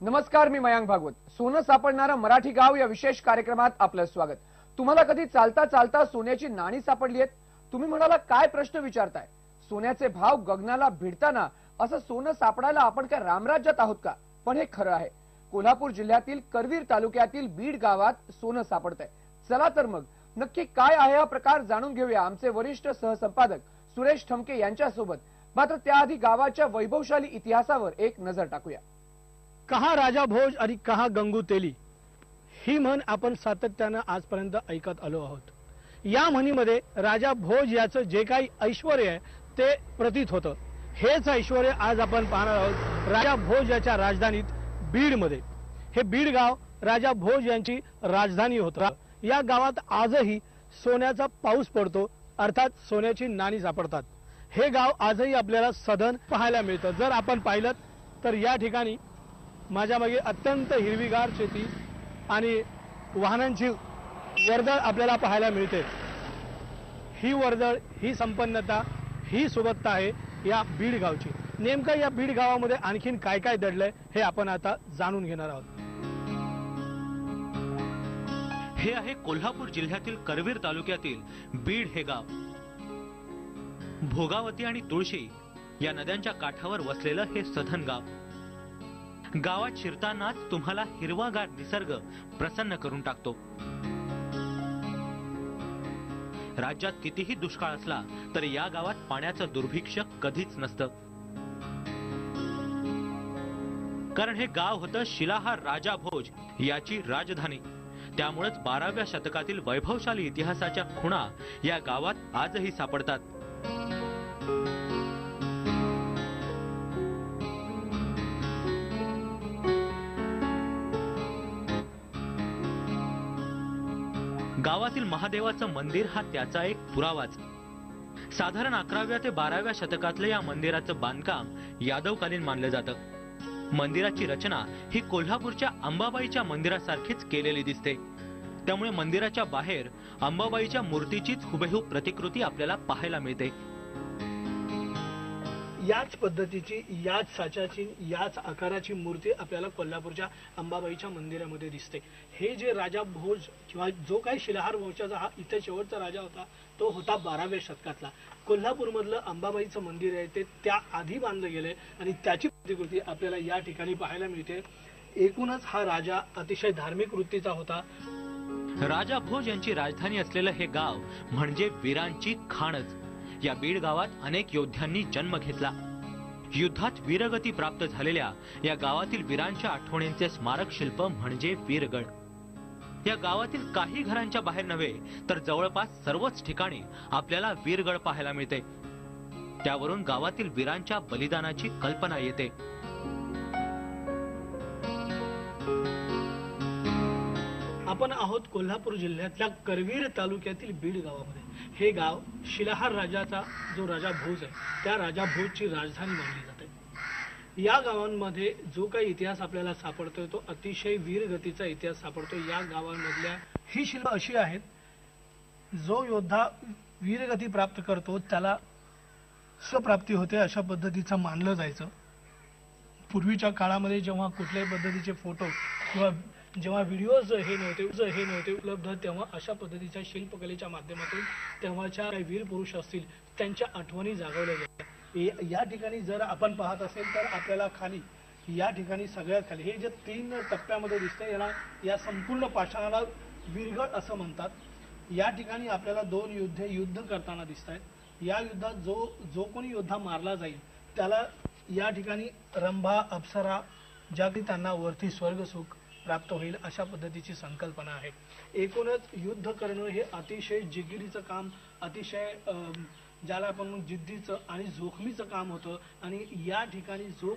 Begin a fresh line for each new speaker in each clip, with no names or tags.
नमस्कार, मी मयांक भागवत. सोनं सापडणारं मराठी गाव या विशेष कार्यक्रमात आपलं स्वागत. तुम्हाला कधी चालता चालता सोन्याची नाणी सापडली आहेत? तुम्ही म्हणाला काय प्रश्न विचारताय? सोन्याचे भाव गगनाला भिडताना असं सोनं सापडायला आपण काय रामराज्यात आहोत का? पण हे खरं आहे. कोल्हापूर जिल्ह्यातील करवीर तालुक्यातील बीड गावात सोनं सापडतंय. चला तर मग नक्की काय आहे हा प्रकार जाणून घेऊया आमचे वरिष्ठ सहसंपादक सुरेश ठमके यांच्यासोबत. मात्र त्याआधी गावाच्या वैभवशाली इतिहासावर एक नजर टाकूया.
कहा राजा भोज आणि कहा गंगू तेली ही म्हण आपण सातत्यानं आजपर्यंत ऐकत आलो आहोत. या म्हणीमध्ये राजा भोज याचं जे काही ऐश्वर्य आहे ते प्रतीत होतं. हेच ऐश्वर्य आज आपण पाहणार आहोत राजा भोज याच्या राजधानीत बीडमध्ये. हे बीड गाव राजा भोज यांची राजधानी होतं. या गावात आजही सोन्याचा पाऊस पडतो, अर्थात सोन्याची नाणी सापडतात. हे गाव आजही आपल्याला सधन पाहायला मिळतं. जर आपण पाहिलं तर या ठिकाणी माझ्या मागे अत्यंत हिरवीगार शेती आणि वाहनांची वर्दळ आपल्याला पाहायला मिळते. ही वर्दळ, ही संपन्नता, ही सुबत्ता आहे या बीड गावची. नेमकं या बीड गावामध्ये आणखीन काय काय दडलंय हे आपण आता जाणून घेणार आहोत.
हे आहे कोल्हापूर जिल्ह्यातील करवीर तालुक्यातील बीड हे गाव. भोगावती आणि तुळशी या नद्यांच्या काठावर वसलेलं हे सधन गाव. गावात शिरतानाच तुम्हाला हिरवागार निसर्ग प्रसन्न करून टाकतो. राज्यात कितीही दुष्काळ असला तर या गावात पाण्याचं दुर्भिक्ष कधीच नसतं. कारण हे गाव होतं शिलाहार राजा भोज याची राजधानी. त्यामुळेच 12व्या शतकातील वैभवशाली इतिहासाच्या खुणा या गावात आजही सापडतात. गावातील महादेवाचं मंदिर हा त्याचा एक पुरावाच. साधारण 11व्या ते 12व्या शतकातलं या मंदिराचं बांधकाम यादवकालीन मानलं जातं. मंदिराची रचना ही कोल्हापूरच्या अंबाबाईच्या मंदिरासारखीच केलेली दिसते. त्यामुळे मंदिराच्या बाहेर अंबाबाईच्या मूर्तीचीच हुबेहूब प्रतिकृती आपल्याला पाहायला मिळते.
याच पद्धतीची, याच साच्याची, याच आकाराची मूर्ती आपल्याला कोल्हापूरच्या अंबाबाईच्या मंदिरामध्ये दिसते. हे जे राजा भोज किंवा जो काही शिलाहार वंशाचा हा इथे शेवटचा राजा होता तो होता 12व्या शतकातला. कोल्हापूरमधलं अंबाबाईचं मंदिर आहे ते त्या आधी बांधलं गेलंय आणि त्याची प्रतिकृती आपल्याला या ठिकाणी पाहायला मिळते. एकूणच हा राजा अतिशय धार्मिक वृत्तीचा होता.
राजा भोज यांची राजधानी असलेलं हे गाव म्हणजे वीरांची खाणच. या बीड गावात अनेक योद्ध्यांनी जन्म घेतला. युद्धात वीरगती प्राप्त झालेल्या या गावातील वीरांच्या आठवणींचे स्मारक शिल्प म्हणजे वीरगड. या गावातील काही घरांच्या बाहेर नव्हे तर जवळपास सर्वच ठिकाणी आपल्याला वीरगड पाहायला मिळते. त्यावरून गावातील वीरांच्या बलिदानाची कल्पना येते.
आपण आहोत कोल्हापूर जिल्ह्यातल्या करवीर तालुक्यातील बीड गावामध्ये. हे गाव शिलाहार राजाचा जो राजा भोज आहे त्या राजा भोजची राजधानी मानली जाते. या गावांमध्ये जो काही इतिहास आपल्याला सापडतोय तो अतिशय वीरगतीचा इतिहास सापडतो. या गावांमधल्या ही शिल्प अशी आहेत, जो योद्धा वीरगती प्राप्त करतो त्याला स्वप्राप्ती होते अशा पद्धतीचं मानलं जायचं. पूर्वीच्या काळामध्ये जेव्हा कुठल्याही पद्धतीचे फोटो किंवा जेव्हा व्हिडिओज हे नव्हते उपलब्ध, तेव्हा अशा पद्धतीच्या शिल्पकलेच्या माध्यमातून तेव्हाच्या काही वीर पुरुष असतील त्यांच्या आठवणी जागवल्या जातात. या ठिकाणी जर आपण पाहत असेल तर आपल्याला खाली, या ठिकाणी सगळ्यात खाली हे जे 3 टप्प्यामध्ये दिसतंय याला, या संपूर्ण पाषाणाला वीरगड असं म्हणतात. या ठिकाणी आपल्याला 2 युद्ध करताना दिसत आहेत. या युद्धात जो कोणी योद्धा मारला जाईल त्याला या ठिकाणी रंभा, अप्सरा, ज्या की त्यांना वरती स्वर्ग सुख प्राप्त होईल अशा पद्धतीची संकल्पना आहे. एकूणच युद्ध करणं हे अतिशय जिकिरीचं काम, अतिशय ज्याला आपण जिद्दीचं आणि जोखमीचं काम होतं. आणि या ठिकाणी जो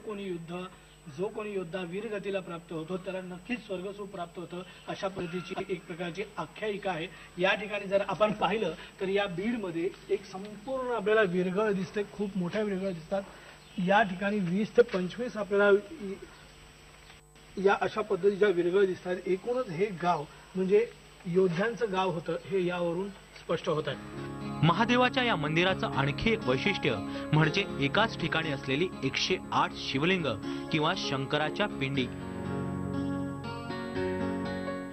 कोणी योद्धा वीरगतीला प्राप्त होतो त्याला नक्कीच स्वर्गसुख प्राप्त होतं अशा पद्धतीची एक प्रकारची आख्यायिका आहे. या ठिकाणी जर आपण पाहिलं तर या बीडमध्ये एक संपूर्ण आपल्याला वीरगळ दिसते. खूप मोठ्या वीरगळ दिसतात. या ठिकाणी 20 ते 25 आपल्याला या अशा पद्धतीच्या वीरगळ दिसतात. एकूणच हे गाव म्हणजे योद्ध्यांचं गाव होतं हे यावरून स्पष्ट होत आहे.
महादेवाच्या या मंदिराचं आणखी एक वैशिष्ट्य म्हणजे एकाच ठिकाणी असलेली 108 शिवलिंग किंवा शंकराच्या पिंडी.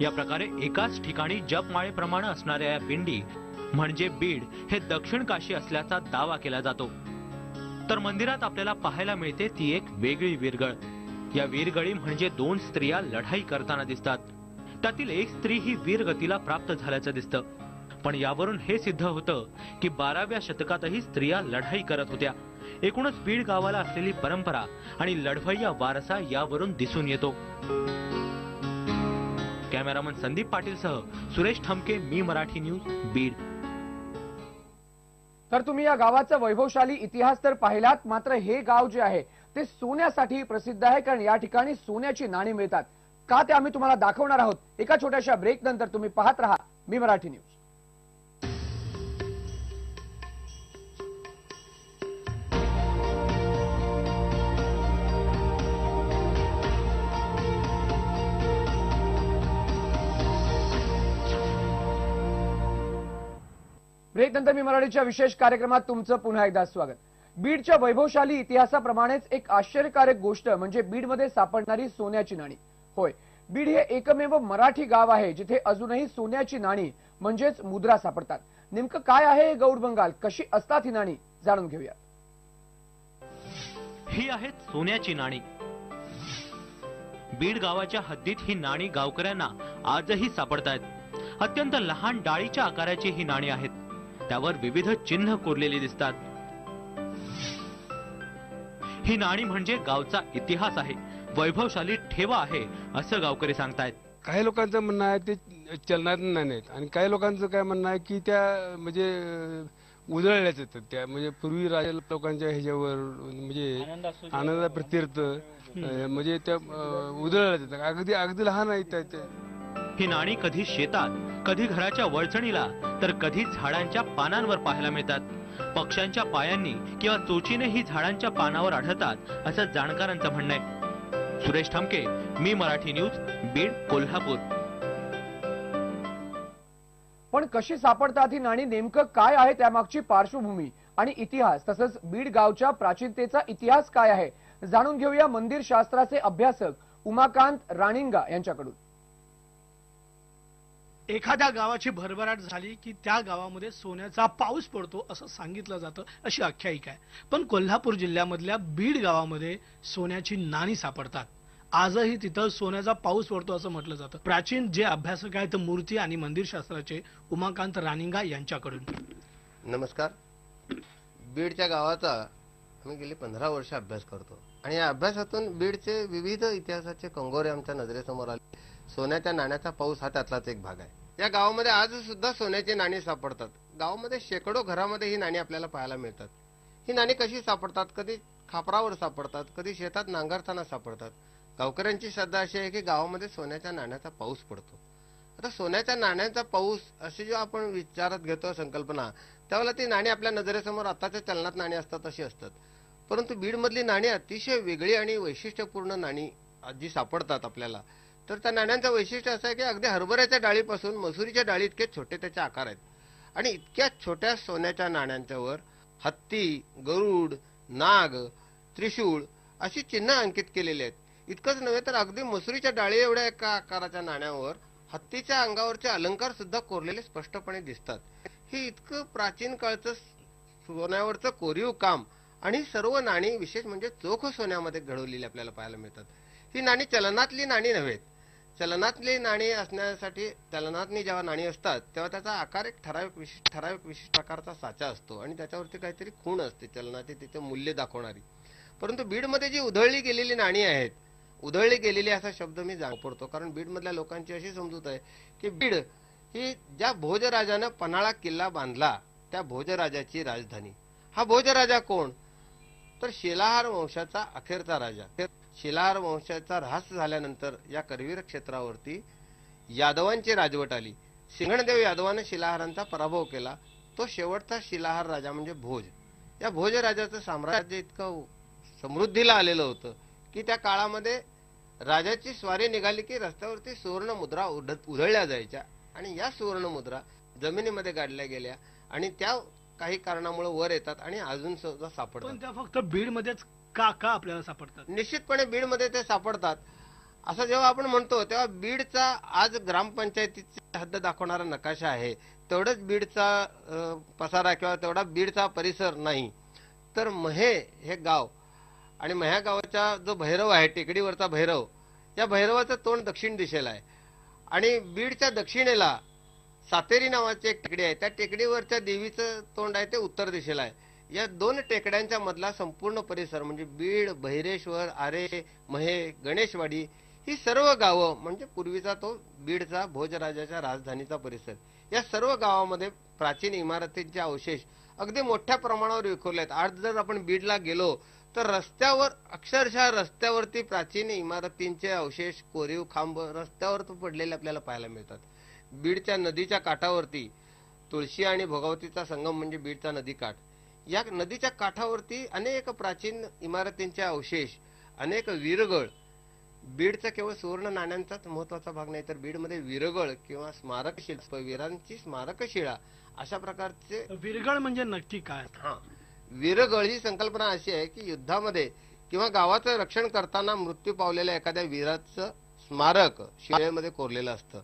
या प्रकारे एकाच ठिकाणी जपमाळेप्रमाणे असणाऱ्या या पिंडी म्हणजे बीड हे दक्षिण काशी असल्याचा दावा केला जातो. तर मंदिरात आपल्याला पाहायला मिळते ती एक वेगळी वीरगळ. या वीरगळी म्हणजे दोन स्त्रिया लढाई करताना दिसतात. त्यातील एक स्त्री ही वीरगतीला प्राप्त झाल्याचं दिसतं. पण यावरून हे सिद्ध होतं की 12व्या शतकातही स्त्रिया लढाई करत होत्या. एकूणच बीड गावाला असलेली परंपरा आणि लढवय्या वारसा यावरून दिसून येतो. कॅमेरामन संदीप पाटीलसह सुरेश ठमके, मी मराठी न्यूज, बीड.
तर तुम्ही या गावाचा वैभवशाली इतिहास तर पाहिलात, मात्र हे गाव जे आहे ते सोन्यासाठी प्रसिद्ध आहे, कारण या ठिकाणी सोन्याची नाणी मिळतात. का ते आम्ही तुम्हाला दाखवणार आहोत एका छोट्याशा ब्रेक नंतर. तुम्ही पाहत रहा मी मराठी न्यूज. ब्रेक नंतर मी मराठीच्या विशेष कार्यक्रमात तुमचं पुन्हा एकदा स्वागत. बीडच्या वैभवशाली इतिहासाप्रमाणेच एक आश्चर्यकारक गोष्ट म्हणजे बीडमध्ये सापडणारी सोन्याची नाणी. होय, बीड हे एकमेव मराठी गाव आहे जिथे अजूनही सोन्याची नाणी म्हणजेच मुद्रा सापडतात. नेमकं काय आहे हे गौड बंगाल, कशी असतात ही नाणी, जाणून घेऊया.
ही आहेत सोन्याची नाणी. बीड गावाच्या हद्दीत ही नाणी गावकऱ्यांना आजही सापडतायत. अत्यंत लहान डाळीच्या आकाराची ही नाणी आहेत. त्यावर विविध चिन्ह कोरलेली दिसतात. ही नाणी म्हणजे गावचा इतिहास आहे, वैभवशाली ठेवा आहे असं गावकरी सांगतायत.
काही लोकांचं म्हणणं आहे ते चलनात नाणी आहेत आणि काही लोकांचं काय म्हणणं आहे की त्या म्हणजे उधळल्याच येतात. त्या म्हणजे पूर्वी राजा लोकांच्या ह्याच्यावर म्हणजे आनंदा प्रतीर्थ म्हणजे त्या उधळल्याच येतात. अगदी अगदी लहान आहेत त्या.
ही नाणी कधी शेतात, कधी घराच्या वळचणीला, तर कधी झाडांच्या पानांवर पाहायला मिळतात. पक्ष्यांच्या पायांनी किंवा चोचीने ही झाडांच्या पानावर आढळतात असं जाणकारांचं म्हणणं आहे. सुरेश ठमके, मी मराठी न्यूज, बीड, कोल्हापूर.
पण कशी सापडतात ही नाणी, नेमकं काय आहे त्यामागची पार्श्वभूमी आणि इतिहास, तसंच बीड गावच्या प्राचीनतेचा इतिहास काय आहे, जाणून घेऊया मंदिर शास्त्राचे अभ्यासक उमाकांत राणिंगा यांच्याकडून.
एखाद्या गावाची भरभराट झाली की त्या गावामध्ये सोन्याचा पाऊस पडतो असं सांगितलं जातं, अशी आख्यायिका आहे. पण कोल्हापूर जिल्ह्यामधल्या बीड गावामध्ये सोन्याची नाणी सापडतात. आजही तिथं सोन्याचा पाऊस पडतो असं म्हटलं जातं. प्राचीन जे अभ्यासक आहेत मूर्ती आणि मंदिर शास्त्राचे उमाकांत राणिंगा यांच्याकडून.
नमस्कार. बीडच्या गावाचा आम्ही गेली 15 वर्ष अभ्यास करतो आणि या अभ्यासातून बीडचे विविध इतिहासाचे कंगोरे आमच्या नजरेसमोर आले. सोन्याच्या नाण्याचा पाऊस हा त्यातलाच एक भाग आहे. या गावामध्ये आज सुद्धा सोन्याची नाणी सापडतात. गावामध्ये शेकडो घरामध्ये ही नाणी आपल्याला पाहायला मिळतात. ही नाणी कशी सापडतात? कधी खापरावर सापडतात, कधी शेतात नांगरताना सापडतात. गावकऱ्यांची श्रद्धा अशी आहे की गावामध्ये सोन्याच्या नाण्याचा पाऊस पडतो. आता सोन्याच्या नाण्याचा पाऊस अशी जेव्हा आपण विचारात घेतो संकल्पना, त्यावेळेला ती नाणी आपल्या नजरेसमोर आताच्या चलनात नाणी असतात तशी असतात. परंतु बीडमधली नाणी अतिशय वेगळी आणि वैशिष्ट्यपूर्ण नाणी जी सापडतात आपल्याला. तर त्या नाण्यांचं वैशिष्ट्य असं आहे की अगदी हरभऱ्याच्या डाळीपासून मसुरीच्या डाळी इतके छोटे त्याचे आकार आहेत आणि इतक्या छोट्या सोन्याच्या नाण्यांच्यावर हत्ती, गरुड, नाग, त्रिशूळ अशी चिन्ह अंकित केलेली आहेत. इतकंच नव्हे तर अगदी मसुरीच्या डाळी एवढ्या एका आकाराच्या नाण्यावर हत्तीच्या अंगावरचे अलंकार सुद्धा कोरलेले स्पष्टपणे दिसतात. हे इतकं प्राचीन काळचं सोन्यावरचं कोरीव काम आणि सर्व नाणी विशेष म्हणजे चोख सोन्यामध्ये घडवलेली आपल्याला पाहायला मिळतात. ही नाणी चलनातली नाणी नव्हेत. चलनातली नाणी असण्यासाठी चलनातली जेव्हा नाणी असतात तेव्हा त्याचा आकार एक ठराविक विशिष्ट प्रकारचा साचा असतो आणि त्याच्यावरती काहीतरी खूण असते चलनाची, तिचे मूल्य दाखवणारी. परंतु बीडमध्ये जी उधळली गेलेली नाणी आहेत, उधळली गेलेली असा शब्द मी वापरतो कारण बीडमधल्या लोकांची अशी समजूत आहे की बीड ही ज्या भोजराजानं पन्हाळा किल्ला बांधला त्या भोजराजाची राजधानी. हा भोजराजा कोण? तर शिलाहार वंशाचा अखेरचा राजा. शिलाहार वंशाचा ऱ्हास झाल्यानंतर या करवीर क्षेत्रावरती यादवांची राजवट आली. सिंगणदेव यादवाने शिलाहारांचा पराभव केला. तो शेवटचा शिलाहार राजा म्हणजे भोज. या भोज राजाचं साम्राज्य इतकं समृद्धीला आलेलं होतं की त्या काळामध्ये राजाची स्वारी निघाली की रस्त्यावरती सुवर्ण मुद्रा उधळल्या जायच्या आणि या सुवर्ण मुद्रा जमिनीमध्ये गाडल्या गेल्या आणि त्या काही कारणामुळे वर येतात आणि अजून सुद्धा सापडतात.
पण त्या फक्त बीड मध्येच का आपल्याला सापडतात?
निश्चितपणे बीड मध्ये ते सापडतात असं जेव्हा आपण म्हणतो तेव्हा बीडचा आज ग्रामपंचायतीची हद्द दाखवणारा नकाशा आहे, तेवढंच बीडचा पसारा किंवा तेवढा बीडचा परिसर नाही. तर महे हे गाव आणि मह्या गावाचा जो भैरव आहे, टेकडीवरचा भैरव, या भैरवाचं तोंड दक्षिण दिशेला आहे आणि बीडच्या दक्षिणेला सातेरी नावाची एक टेकडी आहे, त्या टेकडीवरच्या देवीचं तोंड आहे ते उत्तर दिशेला आहे. या दोन टेकड्यांच्या मधला संपूर्ण परिसर म्हणजे बीड, भैरेश्वर, आरे, महे, गणेशवाडी ही सर्व गावं म्हणजे पूर्वीचा तो बीडचा भोजराजाच्या राजधानीचा परिसर. या सर्व गावामध्ये प्राचीन इमारतींचे अवशेष अगदी मोठ्या प्रमाणावर विखुरले आहेत. आज जर आपण बीडला गेलो तर रस्त्यावर अक्षरशः रस्त्यावरती प्राचीन इमारतींचे अवशेष, कोरीव खांब रस्त्यावर पडलेले आपल्याला पाहायला मिळतात. बीडच्या नदीच्या काठावरती तुळशी आणि भोगावतीचा संगम म्हणजे बीडचा नदीकाठ, या नदीच्या काठावरती अनेक प्राचीन इमारतींचे अवशेष, अनेक वीरगळ. बीडचा केवळ सुवर्ण नाण्यांचाच महत्वाचा भाग नाही तर बीडमध्ये वीरगळ किंवा स्मारकशिळा, वीरांची स्मारकशिळा अशा प्रकारचे.
वीरगळ म्हणजे नक्की काय?
वीरगळ ही संकल्पना अशी आहे की युद्धामध्ये किंवा गावाचं रक्षण करताना मृत्यू पावलेल्या एखाद्या वीराचं स्मारक शिळेमध्ये कोरलेलं असतं.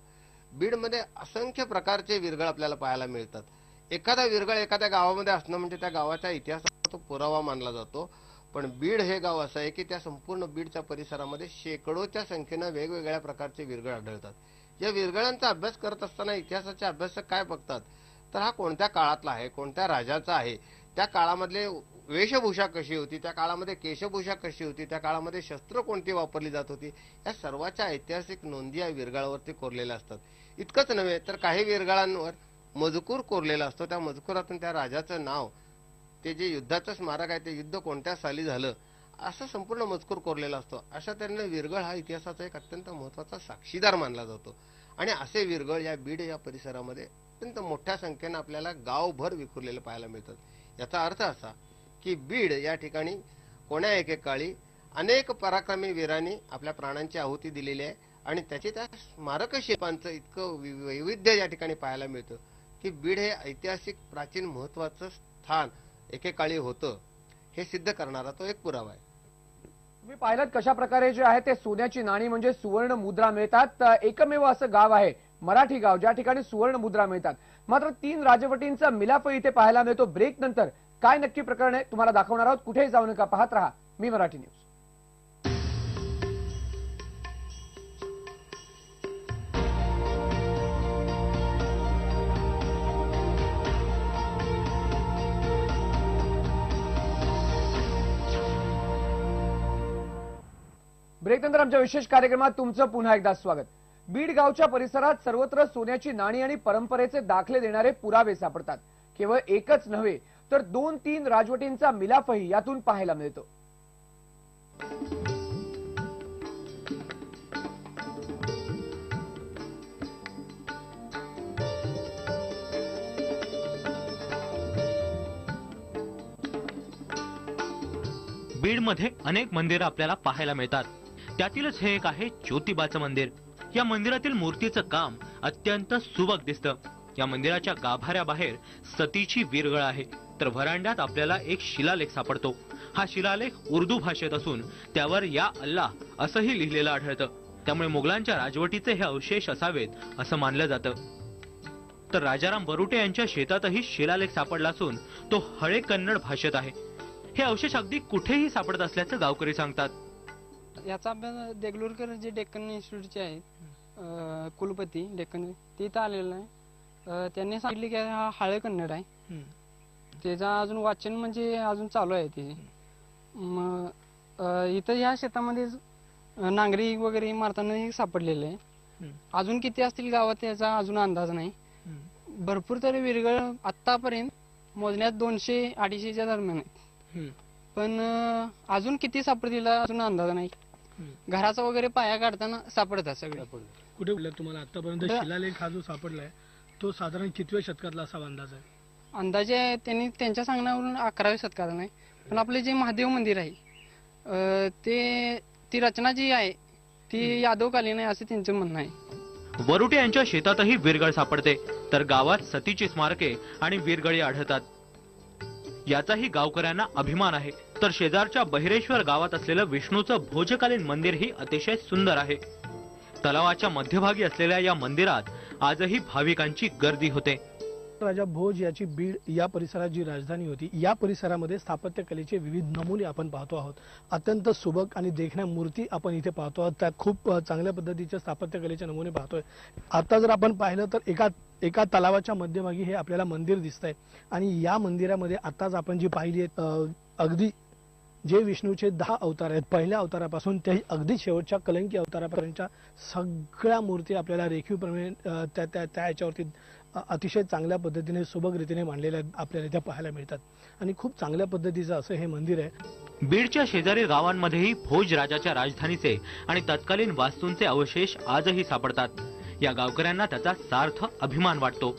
बीडमध्ये असंख्य प्रकारचे वीरगळ आपल्याला पाहायला मिळतात. एखादा वीरगळ एखाद्या गावामध्ये असणं म्हणजे त्या गावाच्या इतिहासाचा तो पुरावा मानला जातो. पण बीड हे गाव असं आहे की त्या संपूर्ण बीडच्या परिसरामध्ये शेकडोच्या संख्येनं वेगवेगळ्या प्रकारचे वीरगळ आढळतात. या वीरगळांचा अभ्यास करत असताना इतिहासाचे अभ्यासक काय बघतात तर हा कोणत्या काळातला आहे, कोणत्या राजाचा आहे, त्या काळामधले वेशभूषा कशी होती, त्या काळामध्ये केशभूषा कशी होती, त्या काळामध्ये शस्त्र कोणती वापरली जात होती, या सर्वाच्या ऐतिहासिक नोंदी या वीरगळावरती कोरलेल्या असतात. इतकंच नव्हे तर काही वीरगळांवर मजकूर कोरलेला असतो. त्या मजकुरातून त्या राजाचं नाव, ते जे युद्धाचं स्मारक आहे ते युद्ध कोणत्या साली झालं असं संपूर्ण मजकूर कोरलेला असतो. अशा तऱ्हेने वीरगळ हा इतिहासाचा एक अत्यंत महत्वाचा साक्षीदार मानला जातो आणि असे वीरगळ या बीड या परिसरामध्ये अत्यंत मोठ्या संख्येनं आपल्याला गावभर विखुरलेले पाहायला मिळतात. याचा अर्थ असा की बीड या ठिकाणी कोण्या एकेकाळी अनेक पराक्रमी वीरांनी आपल्या प्राणांची आहुती दिलेली आहे आणि त्याची त्या स्मारक शिल्पांचं इतकं वैविध्य या ठिकाणी पाहायला मिळतं की बीड हे ऐतिहासिक प्राचीन महत्वाचं स्थान एकेकाळी होतं हे सिद्ध करणारा तो एक पुरावा आहे.
तुम्ही पाहिलं कशा प्रकारे जे आहे ते सोन्याची नाणी म्हणजे सुवर्ण मुद्रा मिळतात. एकमेव असं गाव आहे मराठी गाव ज्या ठिकाणी सुवर्ण मुद्रा मिळतात. मात्र 3 राजवटींचा मिलाफ इथे पाहायला मिळतो. ब्रेक नंतर काय नक्की प्रकरण आहे तुम्हाला दाखवणार आहोत. कुठेही जाऊ नका, पाहत रहा मी मराठी न्यूज. ब्रेक नंतर आमच्या विशेष कार्यक्रमात तुमचं पुन्हा एकदा स्वागत. बीड गावच्या परिसरात सर्वत्र सोन्याची नाणी आणि परंपरेचे दाखले देणारे पुरावे सापडतात. केवळ एकच नव्हे तर 2-3 राजवटींचा मिलाफही यातून पाहायला मिळतो.
बीडमध्ये अनेक मंदिरं आपल्याला पाहायला मिळतात. त्यातीलच हे एक आहे ज्योतिबाचं मंदिर. या मंदिरातील मूर्तीचं काम अत्यंत सुबक दिसतं. या मंदिराच्या गाभाऱ्याबाहेर सतीची वीरगळ आहे तर व्हरांड्यात आपल्याला एक शिलालेख सापडतो. हा शिलालेख उर्दू भाषेत असून त्यावर या अल्लाह असंही लिहिलेलं आढळतं. त्यामुळे मुघलांच्या राजवटीचे हे अवशेष असावेत असं मानलं जातं. तर राजाराम वरुटे यांच्या शेतातही शिलालेख सापडला असून तो हळे कन्नड भाषेत आहे. हे अवशेष अगदी कुठेही सापडत असल्याचं गावकरी सांगतात.
याचा अभ्यास देगलूरकर जे डेक्कन इन्स्टिट्यूटचे आहेत कुलपती डेक्कन तिथं आलेलं आहे. त्यांनी सांगितले की हा हळे कन्नड आहे. त्याचा अजून वाचन म्हणजे अजून चालू आहे ते. मग इथं या शेतामध्ये नांगरी वगैरे मारताना सापडलेले आहे. अजून किती असतील गावात याचा अजून अंदाज नाही. भरपूर तरी वीरगळ आतापर्यंत मोजण्यात 200-250च्या दरम्यान आहेत. पण अजून किती सापडतील अजून अंदाज नाही. घराचा वगैरे पाया काढताना सापडतात सगळे.
कुठे तुम्हाला आतापर्यंत शिलालेख हा जो सापडलाय तो साधारण कितव्या शतकातला असा अंदाज आहे?
अंदाजे त्यांनी त्यांच्या सांगण्यावरून 11व्या शतकात नाही. पण आपले जे महादेव मंदिर आहे ती रचना जी आहे ती यादवकालीन आहे असं त्यांचं म्हणणं आहे.
वरुटे यांच्या शेतातही वीरगळ सापडते तर गावात सतीची स्मारके आणि वीरगळी आढळतात. याचाही गावकऱ्यांना अभिमान आहे. तर शेजारच्या बहिरेश्वर गावात असलेलं विष्णूचं भोजकालीन मंदिरही अतिशय सुंदर आहे. तलावाच्या मध्यभागी असलेल्या या मंदिरात आजही भाविकांची गर्दी होते.
राजा भोज याची बीड या परिसरात जी राजधानी होती, या परिसरामध्ये स्थापत्य कलेचे विविध नमुने आपण पाहतो आहोत. अत्यंत सुबक आणि देखण्या मूर्ती आपण इथे पाहतो आहोत. त्यात खूप चांगल्या पद्धतीचे स्थापत्य कलेचे नमुने पाहतोय. आता जर आपण पाहिलं तर एका तलावाच्या मध्यभागी हे आपल्याला मंदिर दिसतंय आणि या मंदिरामध्ये आताच आपण जी पाहिली आहेत अगदी जे विष्णूचे 10 अवतार आहेत, पहिल्या अवतारापासून ते अगदी शेवटच्या कलंकी अवतारापर्यंतच्या सगळ्या मूर्ती आपल्याला रेखीवप्रमाणे त्या याच्यावरती अतिशय चांगल्या पद्धतीने सुबक रीतीने मांडलेल्या आपल्याला त्या पाहायला मिळतात आणि खूप चांगल्या पद्धतीचं असं हे मंदिर आहे.
बीडच्या शेजारील गावांमध्येही भोज राजाच्या राजधानीचे आणि तत्कालीन वास्तूंचे अवशेष आजही सापडतात. या गावकऱ्यांना त्याचा सार्थ अभिमान वाटतो.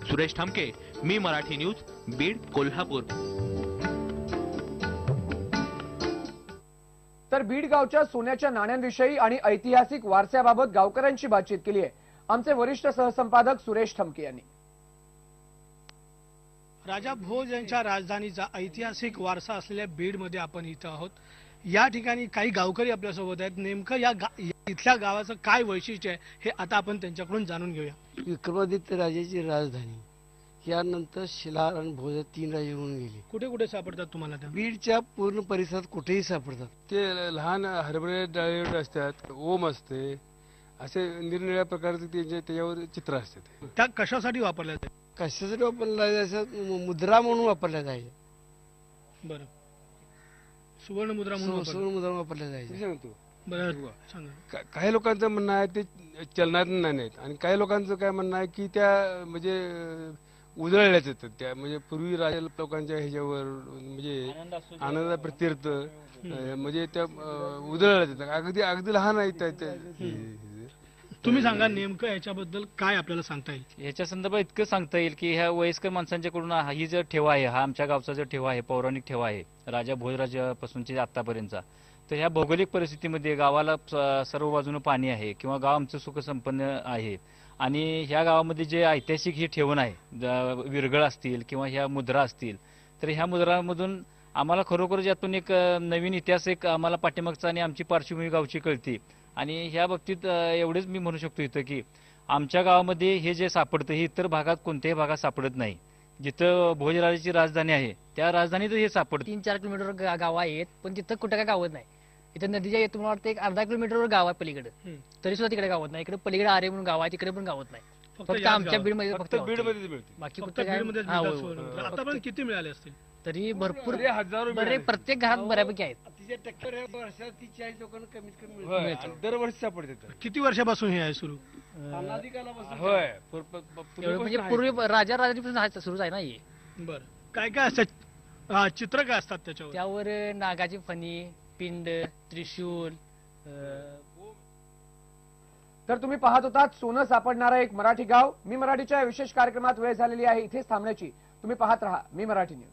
सुरेश ठामके, मी मराठी न्यूज, बीड, कोल्हापूर.
तर बीड गावच्या सोन्याच्या नाण्यांविषयी आणि ऐतिहासिक वारसाबाबत गावकऱ्यांशी बातचीत केली आहे आमचे वरिष्ठ सहसंपादक सुरेश ठमके यांनी.
राजा भोज यांच्या राजधानीचा ऐतिहासिक वारसा असलेल्या बीडमध्ये आपण इथं आहोत. या ठिकाणी काही गावकरी आपल्यासोबत आहेत. नेमकं या इथल्या गावाचं काय वैशिष्ट्य आहे हे आता आपण त्यांच्याकडून जाणून घेऊया.
विक्रमादित्य राजाची राजधानी, यानंतर शिलाहार आणि भोज 3 राजे होऊन गेले.
कुठे कुठे सापडतात तुम्हाला त्या?
बीडच्या पूर्ण परिसरात कुठेही सापडतात.
ते लहान हरभरे डाळी असतात, ओम असते, असे निरनिराळ्या प्रकारचे त्याच्यावर चित्र असतात.
त्या कशासाठी वापरल्या जातात?
कशासाठी वापरला जायचं? मुद्रा म्हणून वापरल्या जायचे.
बरं, सुवर्ण मुद्रा म्हणून
सुवर्ण मुद्रा वापरल्या जायचे.
सांगतो.
बरं, सांगा.
काही लोकांचं म्हणणं आहे ते चलनात नाहीत आणि काही लोकांचं काय म्हणणं आहे की त्या म्हणजे उजळल्याच येतात. त्या म्हणजे पूर्वी राजा लोकांच्या ह्याच्यावर म्हणजे आनंदा प्रतीर्थ म्हणजे त्या उजळल्याच येतात. अगदी लहान आहेत.
तुम्ही सांगा नेमकं याच्याबद्दल काय आपल्याला सांगता येईल?
याच्या संदर्भात इतकं सांगता येईल की ह्या वयस्कर माणसांच्याकडून ही जो ठेवा आहे, हा आमच्या गावचा जो ठेवा आहे, पौराणिक ठेवा आहे राजा भोजराजापासूनची आतापर्यंतचा, तर ह्या भौगोलिक परिस्थितीमध्ये गावाला सर्व बाजूनं पाणी आहे किंवा गाव आमचं सुखसंपन्न आहे आणि ह्या गावामध्ये जे ऐतिहासिक ही ठेवण आहे, विरगळ असतील किंवा ह्या मुद्रा असतील, तर ह्या मुद्रामधून आम्हाला खरोखर यातून एक नवीन इतिहास एक आम्हाला पाठीमागचा आणि आमची पार्श्वभूमी गावची कळती. आणि ह्या बाबतीत एवढेच मी म्हणू शकतो इथं की आमच्या गावामध्ये हे जे सापडतं हे इतर भागात कोणत्याही भागात सापडत नाही. जिथं भोजराजाची राजधानी आहे त्या राजधानीत हे सापडतं.
3-4 किलोमीटर गाव आहेत पण तिथं कुठं काय गावत नाही. इथं नदीच्या येत मला वाटतं 1/2 किलोमीटरवर गाव आहे पलीकडे, तरी सुद्धा तिकडे गावत नाही. इकडे पलीकडे आरे म्हणून गाव आहे, तिकडे पण गावत नाही. फक्त आमच्या बीडमध्ये
फक्त बीडमध्ये मिळते.
बाकी
फक्त
कुठं काय
बीडमध्येच
हा,
मिळतात
होय, होय,
सुवर्ण
होय.
मुद्रा. आतापर्यंत किती मिळाले असतील?
तरी भरपूर
हजारो
बरे प्रत्येक घरात बऱ्यापैकी आहेत.
तिच्या टक्कर वर्षात 30-40 लोकांना कमीत कमी
होय, आणि दरवर्षी सापडतात.
किती वर्षापासून हे आहे सुरू?
होय,
एवढं म्हणजे पूर्वी राजापासून सुरूच आहे ना हे.
बरं, काय काय असतं? चित्र काय असतात त्याच्यावर?
त्यावर नागाची फणी, पिंड, त्रिशूल,
तर तुम्ही पाहत होतात सोनं सापडणारा एक मराठी गाव. मी मराठीच्या विशेष कार्यक्रमात वेळ झालेली आहे इथेच थांबण्याची. तुम्ही पाहत रहा मी मराठी न्यूज.